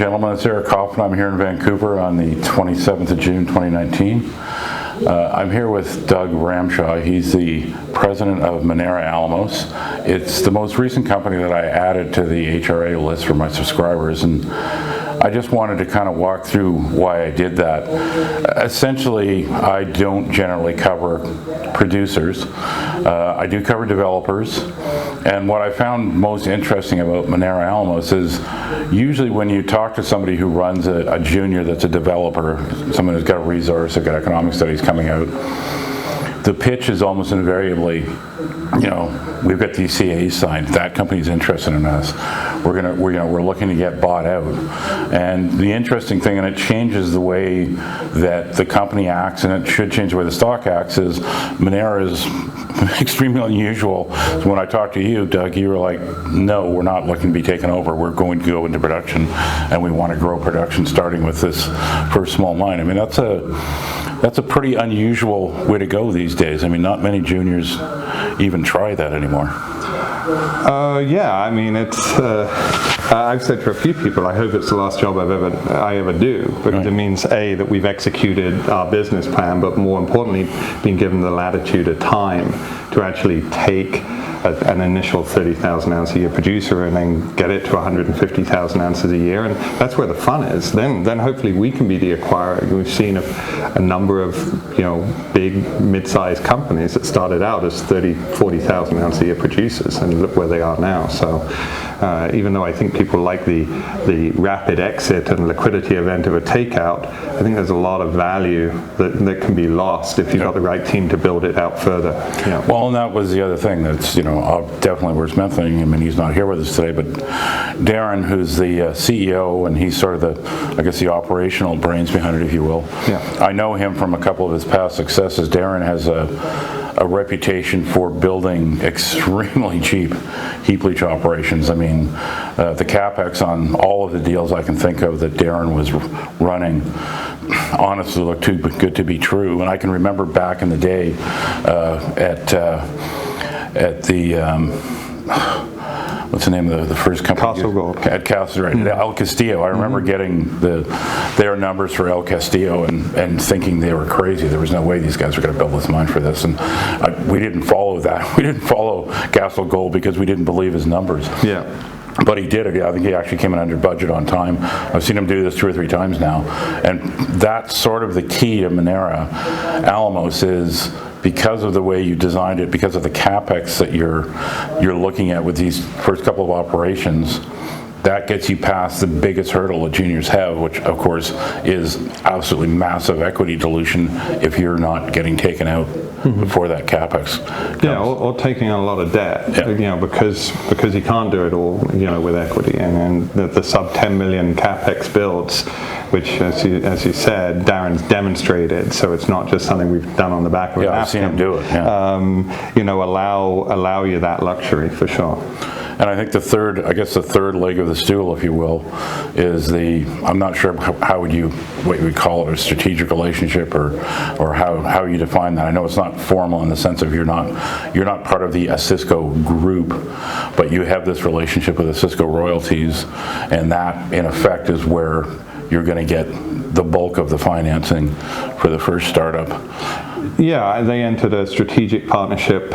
gentlemen, it's Eric Coffin. I'm here in Vancouver on the 27th of June 2019. I'm here with Doug Ramshaw. He's the president of Minera Alamos. It's the most recent company that I added to the HRA list for my subscribers, and I just wanted to kind of walk through why I did that. Essentially, I don't generally cover producers. I do cover developers, and what I found most interesting about Minera Alamos is usually when you talk to somebody who runs a junior that's a developer, someone who's got a resource, they've got economic studies coming out, the pitch is almost invariably, you know, we've got these CAs signed. That company's interested in us. We're looking to get bought out. And the interesting thing, and it changes the way that the company acts, and it should change the way the stock acts, is Minera is extremely unusual. So when I talked to you, Doug, you were like, no, we're not looking to be taken over. We're going to go into production, and we want to grow production starting with this first small mine. I mean, that's a pretty unusual way to go these days. I mean, not many juniors even try that anymore. Yeah, I mean, it's. I've said to a few people, I hope it's the last job I ever do, because right. It means that we've executed our business plan, but more importantly, been given the latitude of time to actually take an initial 30,000 ounce a year producer and then get it to 150,000 ounces a year, and that's where the fun is. Then hopefully we can be the acquirer. We've seen a number of big mid-sized companies that started out as 40,000 ounce a year producers, and look where they are now. So even though I think people like the rapid exit and liquidity event of a takeout, I think there's a lot of value that can be lost if you've got the right team to build it out further. Yeah. Well, and that was the other thing that's definitely worth mentioning. I mean, he's not here with us today, but Darren, who's the CEO, and he's sort of the operational brains behind it, if you will. Yeah. I know him from a couple of his past successes. Darren has a reputation for building extremely cheap heap leach operations. I mean, the capex on all of the deals I can think of that Darren was running honestly looked too good to be true. And I can remember back in the day at the what's the name of the first company? Castle Gold. At Castle, right. El Castillo. I remember getting their numbers for El Castillo and thinking they were crazy. There was no way these guys were going to build this mine for this. And we didn't follow that. We didn't follow Castle Gold because we didn't believe his numbers. Yeah. But he did it. I think he actually came in under budget on time. I've seen him do this 2 or 3 times now. And that's sort of the key to Minera Alamos, is because of the way you designed it, because of the capex that you're looking at with these first couple of operations, that gets you past the biggest hurdle that juniors have, which of course is absolutely massive equity dilution if you're not getting taken out before that capex comes. Yeah, or taking on a lot of debt, because you can't do it all, with equity, and the sub 10 million capex builds, which, as you said, Darren's demonstrated. So it's not just something we've done on the back of a napkin. I've seen him do it. Yeah. Allow you that luxury for sure. And I think the third leg of the stool, if you will, is I'm not sure what you would call it, a strategic relationship, or how you define that. I know it's not formal in the sense of you're not part of the Osisko group, but you have this relationship with Osisko royalties, and that in effect is where you're going to get the bulk of the financing for the first startup. Yeah, they entered a strategic partnership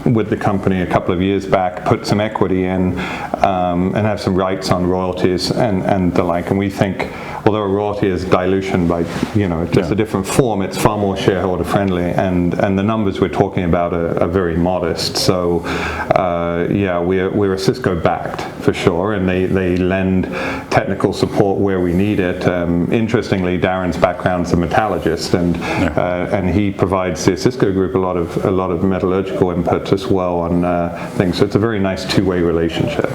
with the company a couple of years back, put some equity in, and have some rights on royalties and the like. And we think, although a royalty is dilution by just a different form, it's far more shareholder friendly, and the numbers we're talking about are very modest. So we're Osisko backed for sure, and they lend technical support where we need it. Interestingly, Darren's background's a metallurgist, and he provides the Osisko group a lot of metallurgical input as well on things. So it's a very nice two-way relationship.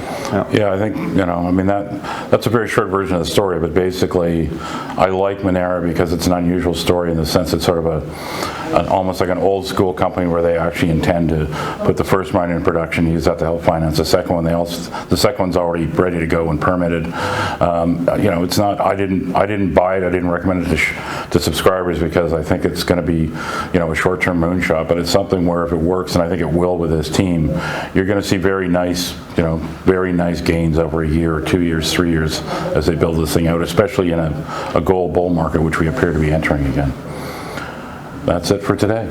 Yeah, I think that's a very short version of the story, but basically I like Minera because it's an unusual story in the sense it's sort of almost like an old school company where they actually intend to put the first mine in production, use that to help finance the second one. The second one's already ready to go and permitted. You know, it's not. I didn't buy it. I didn't recommend it to subscribers because I think it's going to be, you know, a short-term moonshot. But it's something where if it works, and I think it will with this team, you're going to see very nice, you know, very nice gains over a year, or 2 years, 3 years as they build this thing out, especially in a gold bull market, which we appear to be entering again. That's it for today.